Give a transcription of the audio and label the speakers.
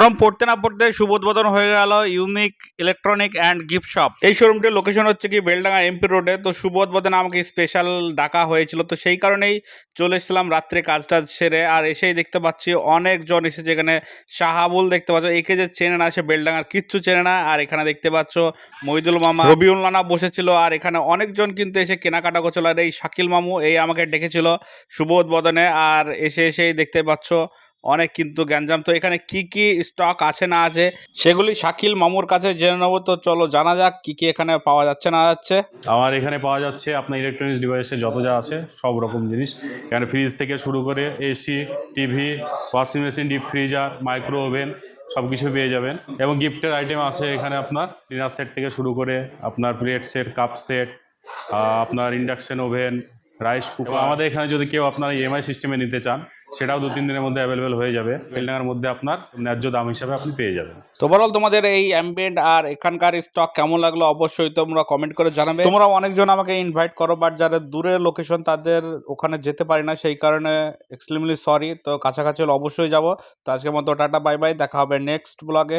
Speaker 1: গরম পড়তে না পড়তে শুভ উদ্বোধন হয়ে গেল unique electronic and gift shop. এই শোরুমটির লোকেশন হচ্ছে কি বেলডাঙ্গা এমপি রোডে। তো শুভ উদ্বোধনে আমাকে স্পেশাল ডাকা হয়েছিল, তো সেই কারণেই চলে এসেছিলাম রাত্রে কাজ টাজ সেরে। আর এসেই দেখতে পাচ্ছি অনেকজন এসেছে এখানে। শাহাবুল দেখতে পাচ্ছ, একে যে চেনে না সে বেলডাঙ্গার কিচ্ছু চেনে না। আর এখানে দেখতে পাচ্ছ মহিদুল মামা, রবিউল নানা বসেছিল। আর এখানে অনেকজন কিন্তু এসে কেনাকাটা করছিল। আর এই শাকিল মামু এই আমাকে ডেকেছিল শুভ উদ্বোধনে। আর এসেই দেখতে পাচ্ছ অনেক কিন্তু গ্যাঞ্জাম। তো এখানে কি কি স্টক আছে না আছে সেগুলি শাকিল মামুর কাছে জেনে নেবো। তো চলো জানা যাক কি কি এখানে পাওয়া যাচ্ছে না যাচ্ছে।
Speaker 2: আমার এখানে পাওয়া যাচ্ছে আপনার ইলেকট্রনিক্স ডিভাইসে যত যা আছে সব রকম জিনিস। এখানে ফ্রিজ থেকে শুরু করে AC, TV, washing machine, deep freezer, micro oven সব কিছু পেয়ে যাবেন। এবং গিফটের আইটেম আছে এখানে আপনার ডিনার সেট থেকে শুরু করে আপনার প্লেট সেট, কাপ সেট, আপনার ইন্ডাকশন ওভেন, রাইস কুকার। আমাদের এখানে যদি কেউ আপনার ইএমআই সিস্টেমে নিতে চান সেটাও 2-3 দিনের মধ্যে অ্যাভেলেবেল হয়ে যাবে। বেলডাঙ্গার মধ্যে আপনার ন্যায্য দাম হিসাবে আপনি পেয়ে যাবেন।
Speaker 1: তো ওভারঅল তোমাদের এই অ্যাম্বিয়েন্ট আর এখানকার স্টক কেমন লাগলো অবশ্যই তোমরা কমেন্ট করে জানাবে। তোমরা অনেকজন আমাকে ইনভাইট করো, বাট যারা দূরের লোকেশন তাদের ওখানে যেতে পারি না, সেই কারণে এক্সট্রিমলি সরি। তো কাছাকাছি হলে অবশ্যই যাব। তো আজকের মতো টাটা বাই বাই, দেখা হবে নেক্সট ব্লগে।